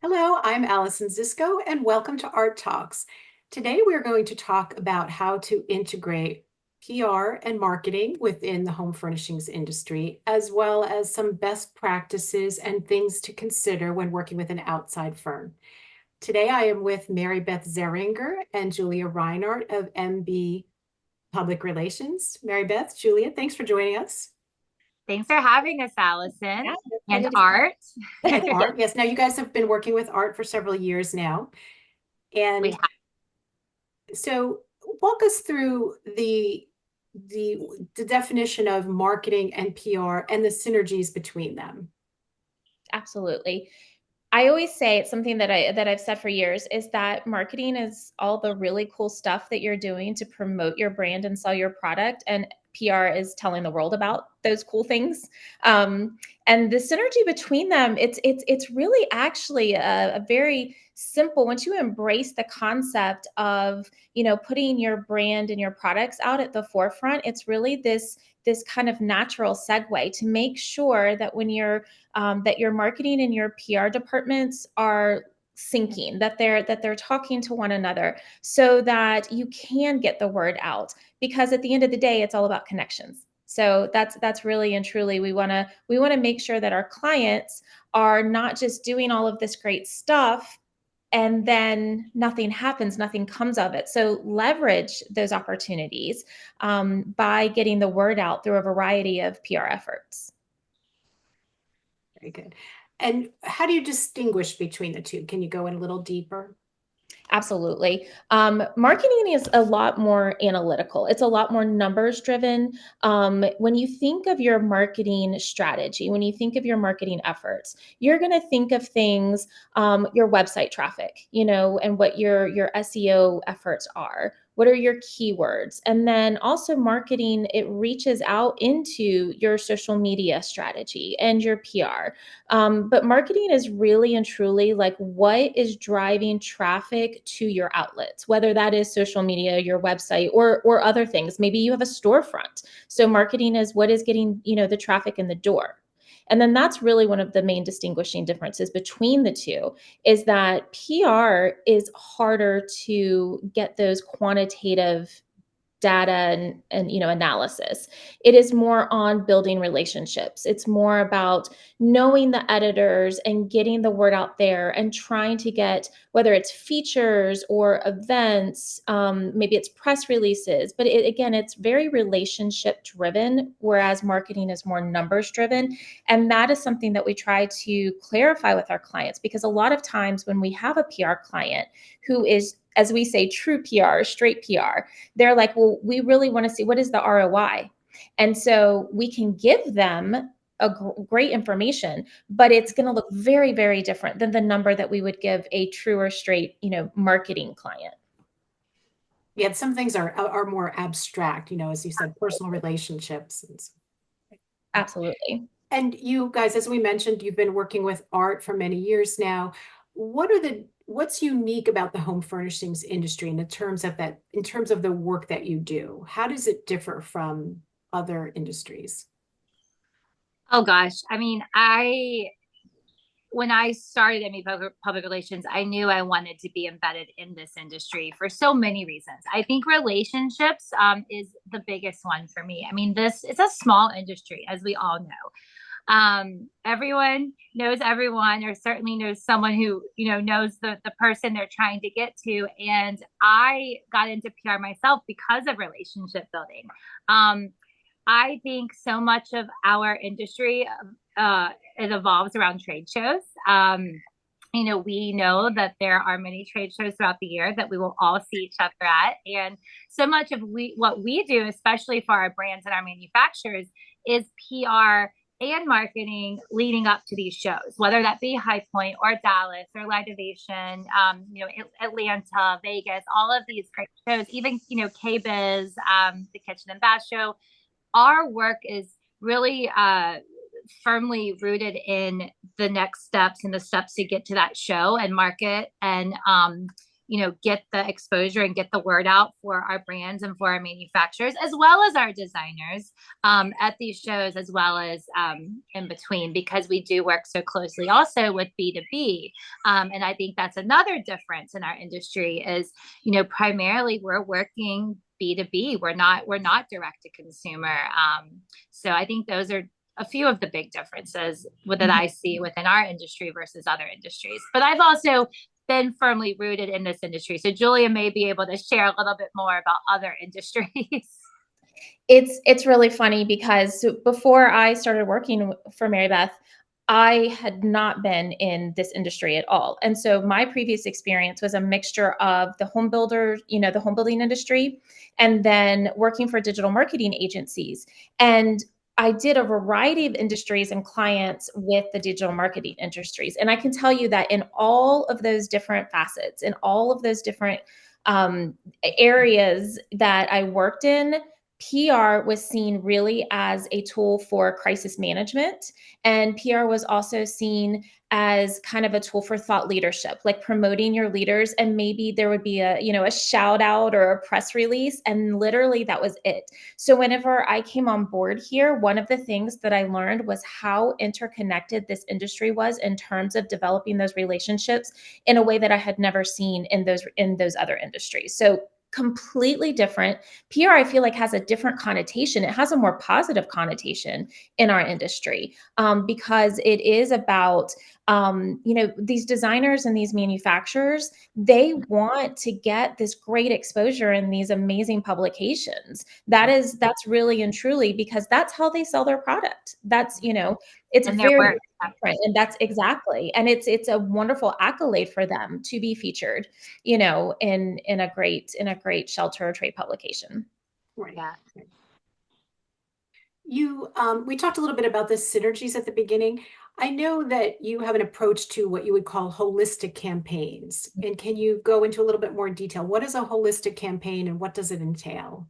Hello, I'm Allison Zisco, and welcome to Art Talks. Today, we're going to talk about how to integrate PR and marketing within the home furnishings industry, as well as some best practices and things to consider when working with an outside firm. Today, I am with Mary Beth Zeringer and Julia Reinhardt of MB Public Relations. Mary Beth, Julia, thanks for joining us. Thanks for having us, Allison, Yeah, and excited to Art. and Art. Yes, now you guys have been working with Art for several years now. We And have, so walk us through the the definition of marketing and PR and the synergies between them. Absolutely. I always say it's something that I've said for years is that marketing is all the really cool stuff that you're doing to promote your brand and sell your product, and PR is telling the world about those cool things. And the synergy between them, it's really actually a very simple. Once you embrace the concept of putting your brand and your products out at the forefront, it's really this kind of natural segue to make sure that when that your marketing and your PR departments are syncing, that they're talking to one another so that you can get the word out, because at the end of the day it's all about connections. So that's really and truly, we want to make sure that our clients are not just doing all of this great stuff and then nothing happens, nothing comes of it. So leverage those opportunities by getting the word out through a variety of PR efforts. Very good. And how do you distinguish between the two? Can you go in a little deeper? Absolutely. Marketing is a lot more analytical. It's a lot more numbers driven. When you think of your marketing strategy, when you think of your marketing efforts, you're going to think of things, your website traffic, and what your SEO efforts are. What are your keywords? And then also marketing, it reaches out into your social media strategy and your PR. But marketing is really and truly like what is driving traffic to your outlets, whether that is social media, your website, or other things. Maybe you have a storefront. So marketing is what is getting, the traffic in the door. And then that's really one of the main distinguishing differences between the two, is that PR is harder to get those quantitative data and analysis. It is more on building relationships. It's more about knowing the editors and getting the word out there and trying to get, whether it's features or events, maybe it's press releases, but again, it's very relationship driven, whereas marketing is more numbers driven. And that is something that we try to clarify with our clients, because a lot of times when we have a PR client who is, as we say, true PR, straight PR, they're like, well, we really want to see what is the ROI. And so we can give them great information, but it's going to look very, very different than the number that we would give a true or straight, marketing client. Yeah, some things are more abstract, as you said, personal relationships. Absolutely. And you guys, as we mentioned, you've been working with Art for many years now. What's unique about the home furnishings industry in terms of the work that you do? How does it differ from other industries? Oh gosh, I mean, I when I started in public relations, I knew I wanted to be embedded in this industry for so many reasons. I think relationships is the biggest one for me. I mean, this is a small industry, as we all know. Everyone knows everyone, or certainly knows someone who knows the person they're trying to get to. And I got into PR myself because of relationship building. I think so much of our industry, it evolves around trade shows. We know that there are many trade shows throughout the year that we will all see each other at. And so much of what we do, especially for our brands and our manufacturers, is PR and marketing leading up to these shows, whether that be High Point or Dallas or Litivation, Atlanta, Vegas, all of these great shows, even, KBiz, the Kitchen and Bath Show. Our work is really firmly rooted in the next steps and the steps to get to that show and market and get the exposure and get the word out for our brands and for our manufacturers, as well as our designers, at these shows, as well as in between, because we do work so closely also with B2B. And I think that's another difference in our industry is, primarily we're working B2B. We're not direct to consumer. So I think those are a few of the big differences that I see within our industry versus other industries. But I've also been firmly rooted in this industry. So Julia may be able to share a little bit more about other industries. It's really funny because before I started working for Mary Beth, I had not been in this industry at all. And so my previous experience was a mixture of the home builder, the home building industry, and then working for digital marketing agencies. And I did a variety of industries and clients with the digital marketing industries. And I can tell you that in all of those different facets, in all of those different areas that I worked in, PR was seen really as a tool for crisis management. And PR was also seen as kind of a tool for thought leadership, like promoting your leaders. And maybe there would be a shout out or a press release. And literally that was it. So whenever I came on board here, one of the things that I learned was how interconnected this industry was in terms of developing those relationships in a way that I had never seen in those other industries. So completely different. PR, I feel like, has a different connotation. It has a more positive connotation in our industry, because it is about, these designers and these manufacturers, they want to get this great exposure in these amazing publications. That's really and truly because that's how they sell their product. It's And their very work. different. And that's exactly. And it's a wonderful accolade for them to be featured, in a great shelter or trade publication. Right. Yeah. We talked a little bit about the synergies at the beginning. I know that you have an approach to what you would call holistic campaigns. And can you go into a little bit more detail? What is a holistic campaign and what does it entail?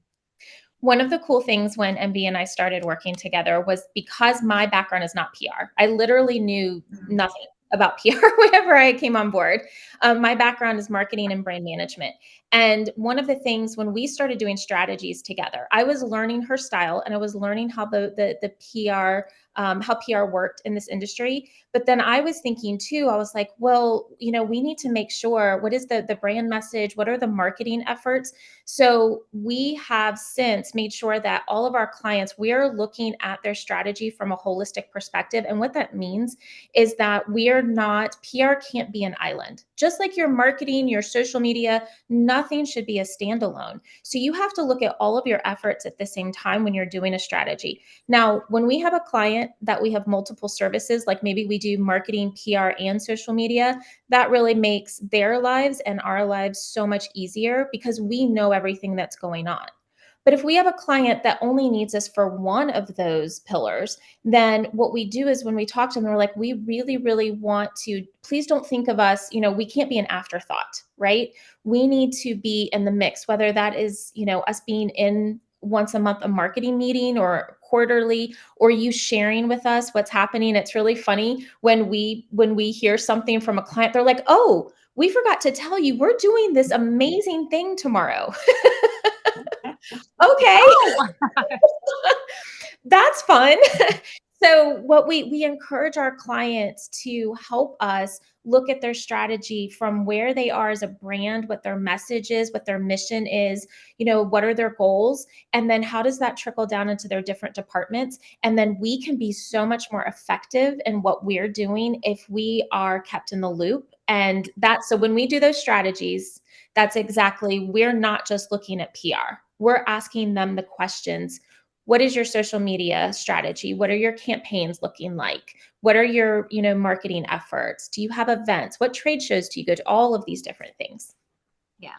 One of the cool things when MB and I started working together was because my background is not PR. I literally knew nothing about PR whenever I came on board. My background is marketing and brand management. And one of the things when we started doing strategies together, I was learning her style and I was learning how the PR, how PR worked in this industry. But then I was thinking too, I was like, well, we need to make sure what is the brand message? What are the marketing efforts? So we have since made sure that all of our clients, we are looking at their strategy from a holistic perspective. And what that means is that we are not, PR can't be an island. Just like your marketing, your social media, nothing should be a standalone. So you have to look at all of your efforts at the same time when you're doing a strategy. Now, when we have a client that we have multiple services, like maybe we do marketing, PR, and social media, that really makes their lives and our lives so much easier because we know everything that's going on. But if we have a client that only needs us for one of those pillars, then what we do is when we talk to them, we're like, we really, really want to, please don't think of us, we can't be an afterthought, right? We need to be in the mix, whether that is, us being in once a month a marketing meeting or quarterly, or you sharing with us what's happening. It's really funny when we hear something from a client, they're like, oh, we forgot to tell you we're doing this amazing thing tomorrow. Okay. Oh, That's fun. So what we encourage our clients to help us look at their strategy from where they are as a brand, what their message is, what their mission is, what are their goals, and then how does that trickle down into their different departments? And then we can be so much more effective in what we're doing if we are kept in the loop. And so when we do those strategies, that's exactly, we're not just looking at PR. We're asking them the questions. What is your social media strategy? What are your campaigns looking like? What are your, marketing efforts? Do you have events? What trade shows do you go to? All of these different things. yeah.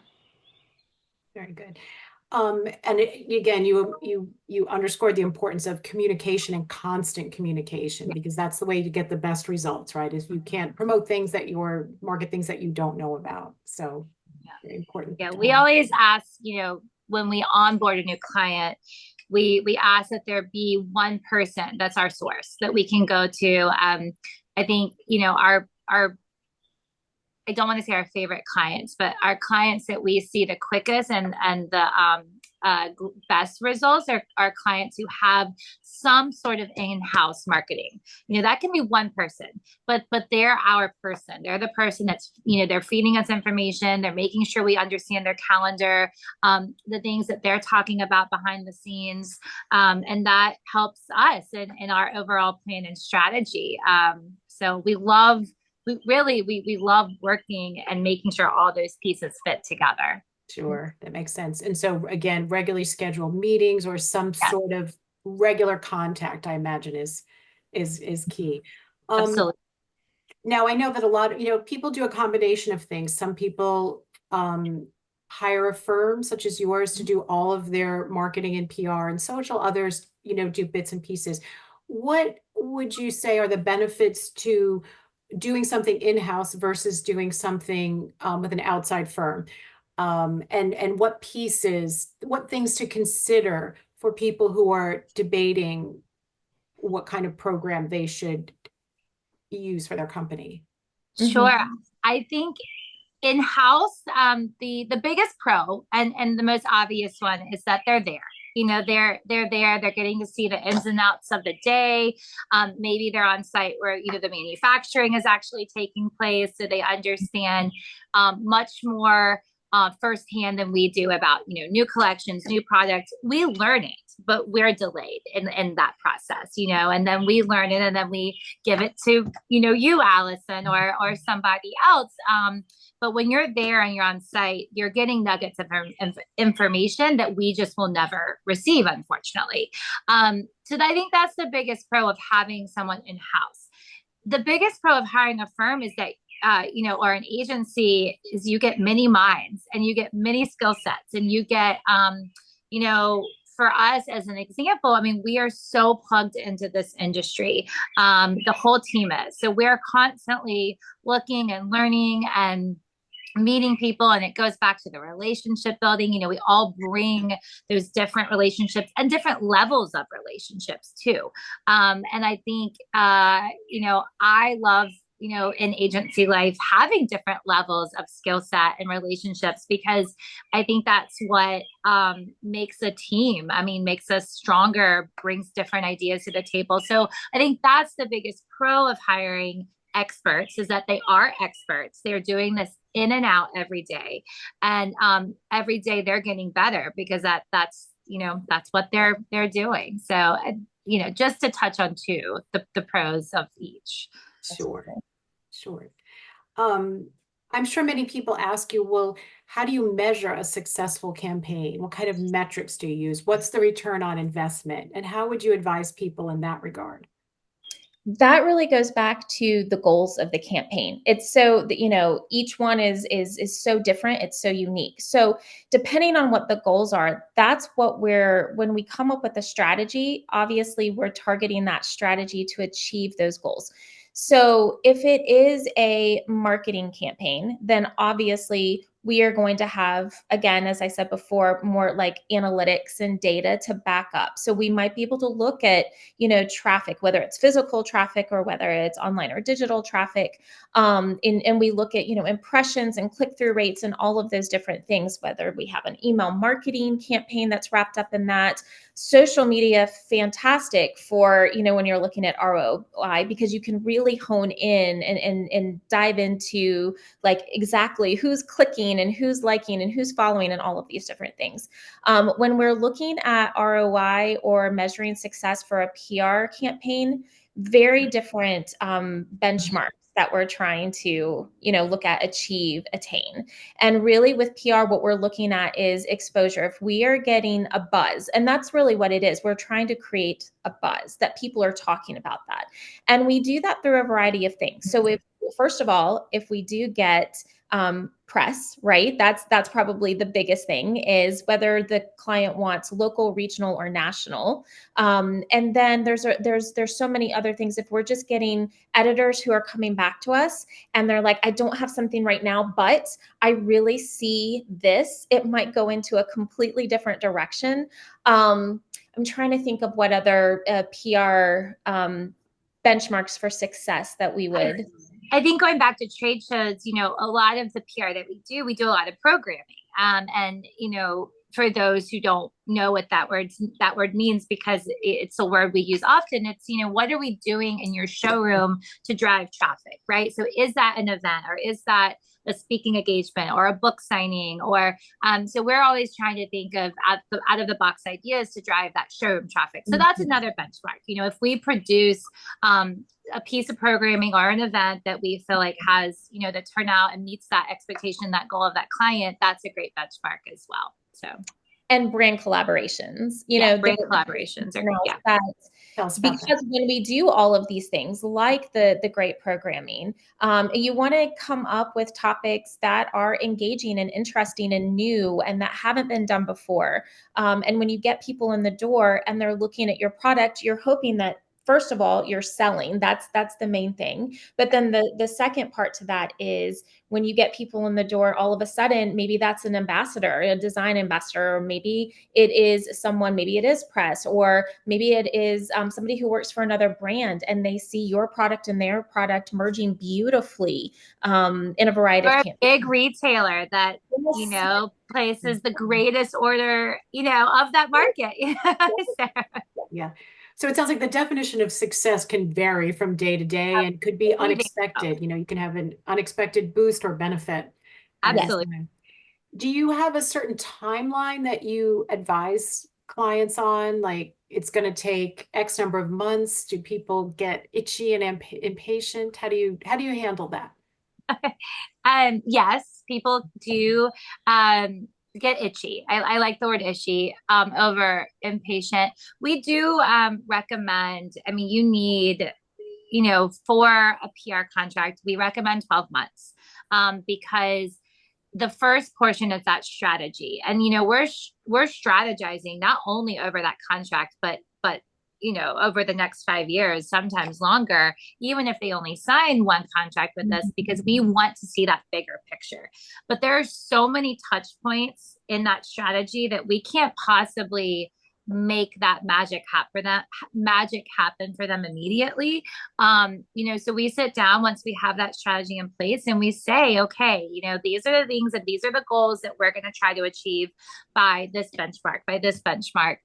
Very good. Again, you underscored the importance of communication and constant communication because that's the way to get the best results, right? Is you can't promote things market things that you don't know about. So very important. Yeah. We always ask, when we onboard a new client, we ask that there be one person that's our source that we can go to. I think, our I don't want to say our favorite clients, but our clients that we see the quickest and the best results are clients who have some sort of in-house marketing. That can be one person, but they're our person. They're the person that's, they're feeding us information. They're making sure we understand their calendar, the things that they're talking about behind the scenes. And that helps us in our overall plan and strategy. So we love working and making sure all those pieces fit together. Sure, that makes sense. And so again, regularly scheduled meetings or some Yeah, sort of regular contact, I imagine is key. Um, absolutely. Now I know that a lot of, people do a combination of things. Some people hire a firm such as yours to do all of their marketing and PR and social. Others, do bits and pieces. What would you say are the benefits to doing something in-house versus doing something with an outside firm? And what things to consider for people who are debating what kind of program they should use for their company? Sure. I think in-house, the biggest pro and the most obvious one is that they're there. They're there. They're getting to see the ins and outs of the day. Maybe they're on site where the manufacturing is actually taking place, so they understand much more firsthand than we do about new collections, new products. We learn it, but we're delayed in that process, and then we learn it and then we give it to you, Allison, or somebody else. But when you're there and you're on site, you're getting nuggets of information that we just will never receive, unfortunately. So I think that's the biggest pro of having someone in house. The biggest pro of hiring a firm is that or an agency is you get many minds and you get many skill sets and you get, for us as an example, I mean, we are so plugged into this industry. The whole team is. So we're constantly looking and learning and meeting people, and it goes back to the relationship building. We all bring those different relationships and different levels of relationships too. And I think I love in agency life having different levels of skill set and relationships, because I think that's what makes a team. I mean, makes us stronger, brings different ideas to the table. So I think that's the biggest pro of hiring experts, is that they are experts. They're doing this in and out every day, and every day they're getting better because that's what they're doing. So just to touch on the pros of each. Sure, sure. I'm sure many people ask you, well, how do you measure a successful campaign? What kind of metrics do you use? What's the return on investment? And how would you advise people in that regard? That really goes back to the goals of the campaign. It's so that each one is so different, it's so unique. So depending on what the goals are, that's what when we come up with a strategy, obviously we're targeting that strategy to achieve those goals. So if it is a marketing campaign, then obviously we are going to have, again, as I said before, more like analytics and data to back up. So we might be able to look at traffic, whether it's physical traffic or whether it's online or digital traffic. And we look at, impressions and click-through rates and all of those different things, whether we have an email marketing campaign that's wrapped up in that. Social media, fantastic for, when you're looking at ROI, because you can really hone in and dive into like exactly who's clicking and who's liking and who's following and all of these different things. When we're looking at ROI or measuring success for a PR campaign, very different benchmarks that we're trying to, look at, achieve, attain. And really with PR, what we're looking at is exposure. If we are getting a buzz, and that's really what it is, we're trying to create a buzz that people are talking about that. And we do that through a variety of things. So first of all, if we do get press, right? That's probably the biggest thing, is whether the client wants local, regional, or national. And then there's so many other things. If we're just getting editors who are coming back to us and they're like, I don't have something right now, but I really see this, it might go into a completely different direction. I'm trying to think of what other PR benchmarks for success that we would. I think going back to trade shows, a lot of the PR that we do a lot of programming. And for those who don't know what that word means, because it's a word we use often, it's what are we doing in your showroom to drive traffic, right? So is that an event, or is that a speaking engagement, or a book signing, or so we're always trying to think of out of the box ideas to drive that showroom traffic. So that's Mhm. another benchmark. If we produce a piece of programming or an event that we feel like has, the turnout and meets that expectation, that goal of that client, that's a great benchmark as well. So, And brand collaborations, yeah, brand collaborations are, yeah. that's Tell us about that. because when we do all of these things, like the great programming, you want to come up with topics that are engaging and interesting and new and that haven't been done before. And when you get people in the door and they're looking at your product, you're hoping that first of all you're selling. That's the main thing. But then the second part to that is when you get people in the door, all of a sudden, maybe that's an ambassador, a design ambassador, or maybe it is someone, maybe it is press, or maybe it is somebody who works for another brand and they see your product and their product merging beautifully in a variety Or of a campaigns. big retailer that, Yes. places the greatest order, of that market. So, Yeah. So it sounds like the definition of success can vary from day to day and could be we do. unexpected. You can have an unexpected boost or benefit at a Yes. Absolutely. time. Do you have a certain timeline that you advise clients on? Like it's going to take X number of months? Do people get itchy and impatient? How do you handle that? Yes, people do get itchy. I like the word itchy over impatient. We do recommend, I mean, you need, for a PR contract, we recommend 12 months because the first portion is that strategy. And, we're strategizing not only over that contract, but over the next 5 years, sometimes longer, even if they only sign one contract with us, because we want to see that bigger picture. But there are so many touch points in that strategy that we can't possibly make that magic happen for them immediately. So we sit down once we have that strategy in place and we say, okay, these are the things and these are the goals that we're going to try to achieve by this benchmark.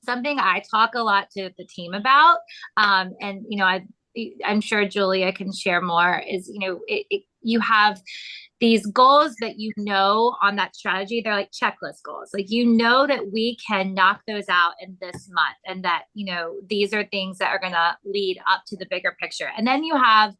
Something I talk a lot to the team about, and I'm sure Julia can share more, is you have these goals that on that strategy. They're like checklist goals, like that we can knock those out in this month, and that these are things that are going to lead up to the bigger picture. And then you have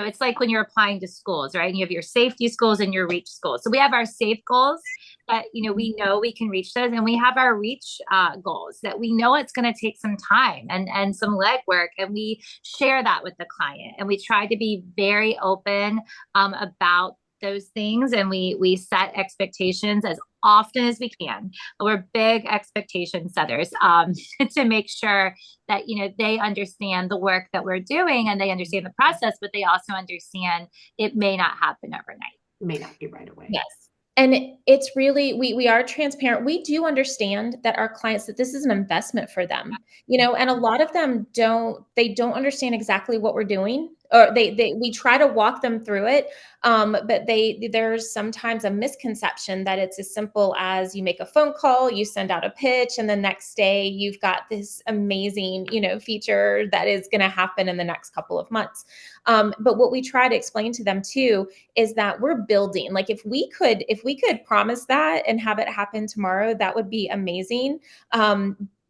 it's like when you're applying to schools, right? And you have your safety schools and your reach schools. So we have our safe goals that we know we can reach those, and we have our reach goals that we know it's going to take some time and some legwork, and we share that with the client, and we try to be very open about those things, and we set expectations as often as we can. We're big expectation setters to make sure that they understand the work that we're doing and they understand the process, but they also understand it may not happen overnight. It may not be right away. Yes. And it's really, we are transparent. We do understand that our clients, that this is an investment for them, and a lot of them don't understand exactly what we're doing, or we try to walk them through it. But there's sometimes a misconception that it's as simple as you make a phone call, you send out a pitch, and the next day you've got this amazing, feature that is going to happen in the next couple of months. But what we try to explain to them too is that we're building. Like if we could promise that and have it happen tomorrow, that would be amazing.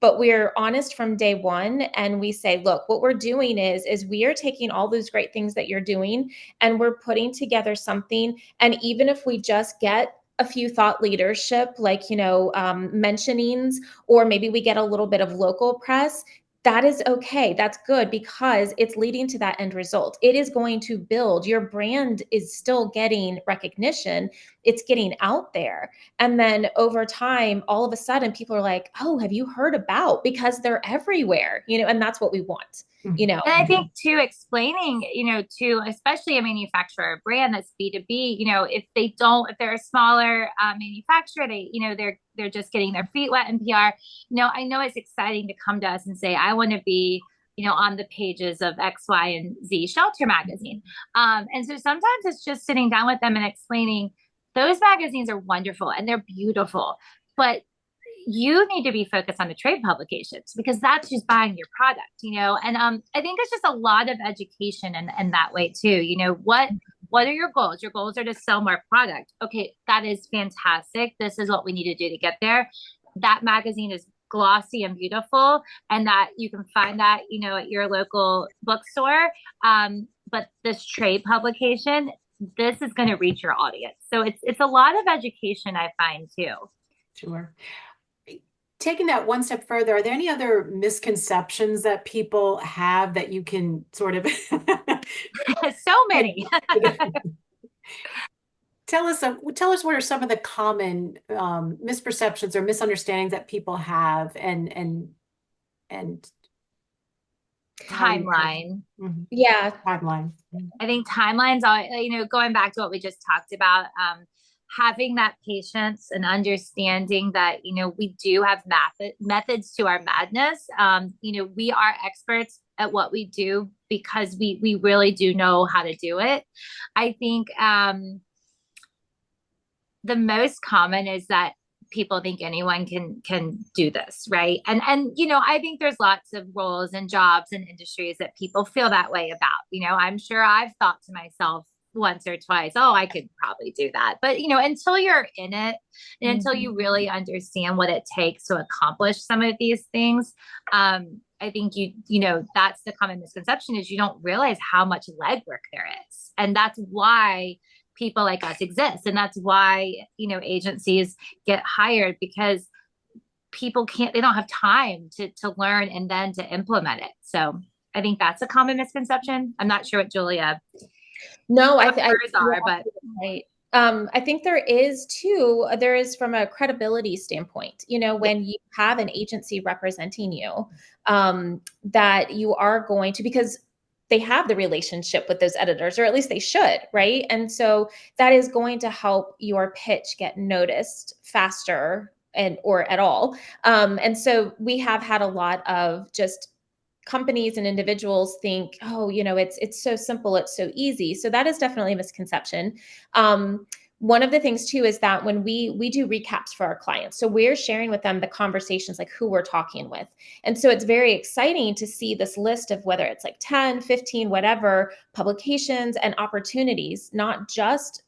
But we're honest from day one, and we say, look, what we're doing is we are taking all those great things that you're doing and we're putting together something. And even if we just get a few thought leadership, like mentionings, or maybe we get a little bit of local press, that is okay. That's good, because it's leading to that end result. It is going to build. Your brand is still getting recognition. It's getting out there. And then over time, all of a sudden people are like, oh, have you heard about? Because they're everywhere, and that's what we want, Mhm. And I think too, explaining, to especially a manufacturer brand that's B2B, if they're a smaller manufacturer, they're just getting their feet wet in PR. I know it's exciting to come to us and say, I want to be on the pages of X, Y, and Z shelter magazine. And so sometimes it's just sitting down with them and explaining those magazines are wonderful and they're beautiful, but you need to be focused on the trade publications because that's who's buying your product. And I think it's just a lot of education in that way too. What are your goals? Your goals are to sell more product. Okay, that is fantastic. This is what we need to do to get there. That magazine is glossy and beautiful, and that you can find that at your local bookstore. But this trade publication, this is going to reach your audience. So it's a lot of education, I find too. Sure. Taking that one step further, are there any other misconceptions that people have that you can sort of so many. Tell us what are some of the common misperceptions or misunderstandings that people have and timeline. Yeah. Timeline. I think timelines are, going back to what we just talked about, having that patience and understanding that, we do have methods to our madness. We are experts at what we do because we really do know how to do it. I think the most common is that people think anyone can do this, right? And I think there's lots of roles and jobs and industries that people feel that way about. I'm sure I've thought to myself once or twice, oh, I could probably do that. But until you're in it and until you really understand what it takes to accomplish some of these things, I think that's the common misconception is you don't realize how much legwork there is. And that's why people like us exist. And that's why, agencies get hired because they don't have time to learn and then to implement it. So I think that's a common misconception. I'm not sure what Julia. No, I think there is from a credibility standpoint, when you have an agency representing you, that you are going to, because they have the relationship with those editors, or at least they should, right? And so that is going to help your pitch get noticed faster or at all. And so we have had a lot of just companies and individuals think, oh, it's so simple, it's so easy. So that is definitely a misconception. One of the things too is that when we do recaps for our clients, so we're sharing with them the conversations, like who we're talking with. And so it's very exciting to see this list of whether it's like 10, 15, whatever publications and opportunities, not just,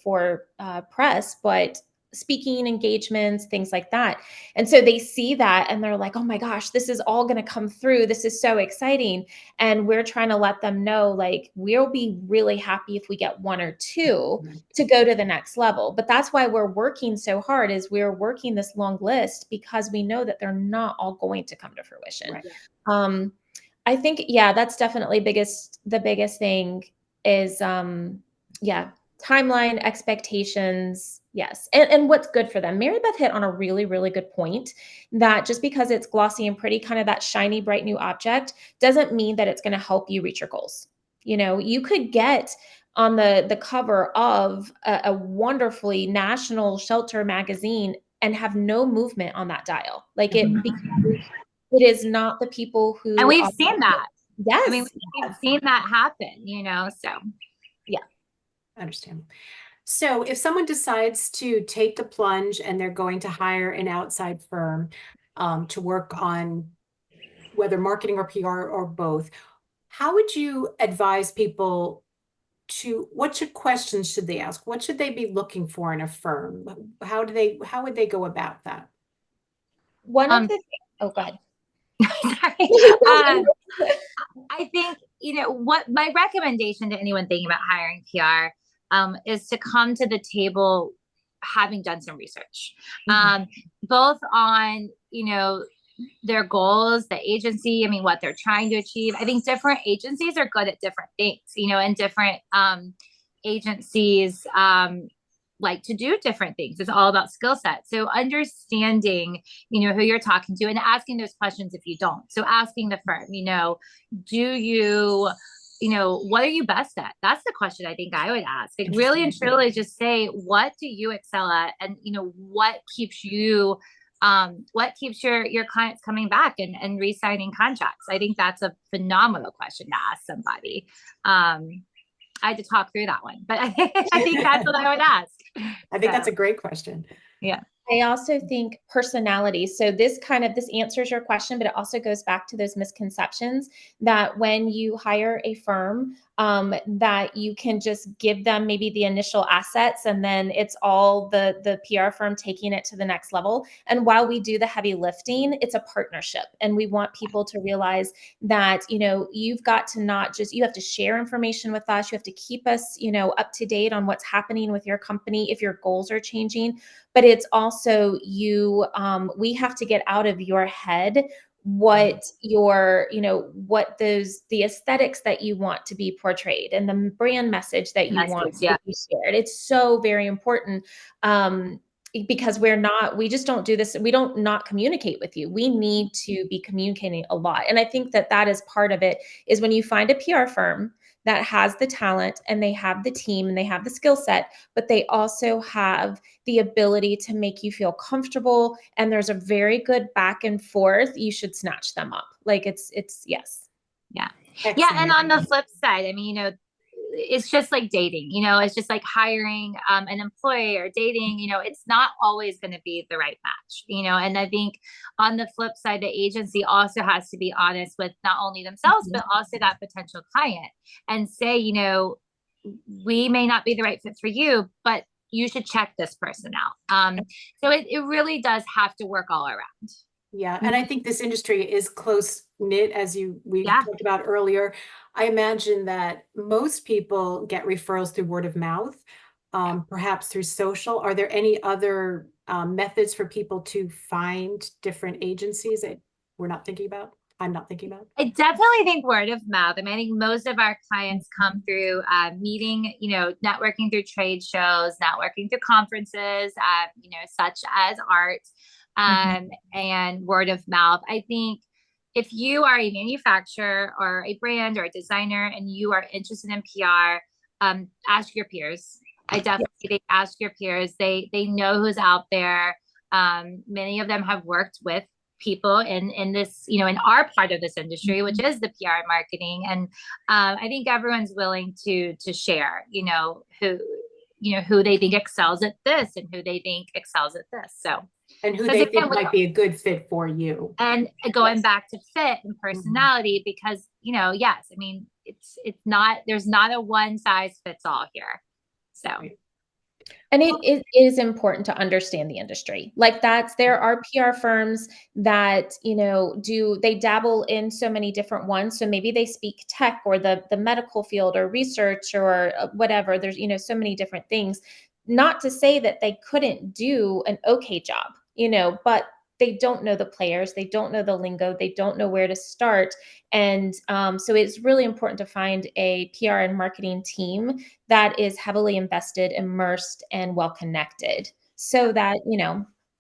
for press, but speaking engagements, things like that. And so they see that and they're like, oh my gosh, this is all going to come through. This is so exciting. And we're trying to let them know, like, we'll be really happy if we get one or two to go to the next level. But that's why we're working so hard, is we're working this long list because we know that they're not all going to come to fruition. Right. I think, that's definitely the biggest thing is, timeline, expectations. Yes. And what's good for them. Mary Beth hit on a really, really good point that just because it's glossy and pretty, kind of that shiny, bright new object, doesn't mean that it's going to help you reach your goals. You could get on the cover of a wonderfully national shelter magazine and have no movement on that dial. Like it is not the people who. And we've seen that. Yes. I mean, we've seen that happen, so. Yeah. I understand. So if someone decides to take the plunge and they're going to hire an outside firm to work on whether marketing or PR or both, how would you advise people what questions should they ask? What should they be looking for in a firm? How would they go about that? One of the things, oh, go ahead. Sorry. I think, what my recommendation to anyone thinking about hiring PR is to come to the table having done some research, both on, their goals, the agency, what they're trying to achieve. I think different agencies are good at different things, and different agencies like to do different things. It's all about skill set. So understanding, who you're talking to and asking those questions if you don't. So asking the firm, do you, what are you best at? That's the question I think I would ask. Like really and truly just say, what do you excel at? And, what keeps you what keeps your clients coming back and re-signing contracts? I think that's a phenomenal question to ask somebody. I had to talk through that one, but I think that's what I would ask. I think that's a great question. Yeah. I also think personality. So this answers your question, but it also goes back to those misconceptions that when you hire a firm, that you can just give them maybe the initial assets and then it's all the PR firm taking it to the next level. And while we do the heavy lifting, it's a partnership. And we want people to realize that, you've got to not just, you have to share information with us. You have to keep us, up to date on what's happening with your company if your goals are changing. But it's also we have to get out of your head what the aesthetics that you want to be portrayed and the brand message that you want to be shared. It's so very important. Because we just don't do this. We don't not communicate with you. We need to be communicating a lot. And I think that is part of it, is when you find a PR firm that has the talent and they have the team and they have the skill set, but they also have the ability to make you feel comfortable. And there's a very good back and forth. You should snatch them up. Like it's yes. Yeah. Excellent. Yeah. And on the flip side, I mean, it's just like dating, it's just like hiring an employee or dating, it's not always going to be the right match, and I think on the flip side, the agency also has to be honest with not only themselves, but also that potential client and say, we may not be the right fit for you, but you should check this person out. So it really does have to work all around. Yeah. And I think this industry is close knit, as we talked about earlier. I imagine that most people get referrals through word of mouth, perhaps through social. Are there any other methods for people to find different agencies that we're not thinking about? I'm not thinking about. I definitely think word of mouth. I mean, I think most of our clients come through meeting, networking through trade shows, networking through conferences, such as art. And word of mouth. I think if you are a manufacturer or a brand or a designer and you are interested in PR, ask your peers. I definitely think ask your peers. They know who's out there. Many of them have worked with people in this, in our part of this industry, which is the PR and marketing. And I think everyone's willing to share, who they think excels at this and who they think excels at this. So. And who they think might be a good fit for you. And going back to fit and personality, because, yes, I mean, it's not, there's not a one size fits all here. So. And it is important to understand the industry. Like there are PR firms that, they dabble in so many different ones. So maybe they speak tech or the medical field or research or whatever. There's, so many different things. Not to say that they couldn't do an okay job, but they don't know the players, they don't know the lingo, they don't know where to start. And so it's really important to find a PR and marketing team that is heavily invested, immersed, and well connected so that,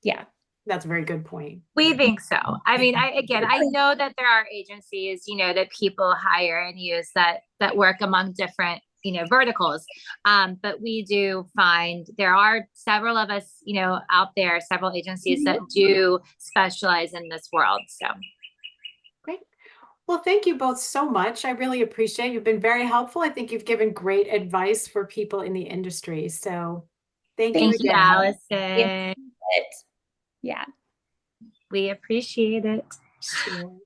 yeah. That's a very good point. We think so. I mean, I know that there are agencies, that people hire and use that work among different verticals. But we do find there are several of us, out there, several agencies that do specialize in this world. So great. Well, thank you both so much. I really appreciate it. You've been very helpful. I think you've given great advice for people in the industry. So thank you again. Allison. Yeah. We appreciate it. Sure.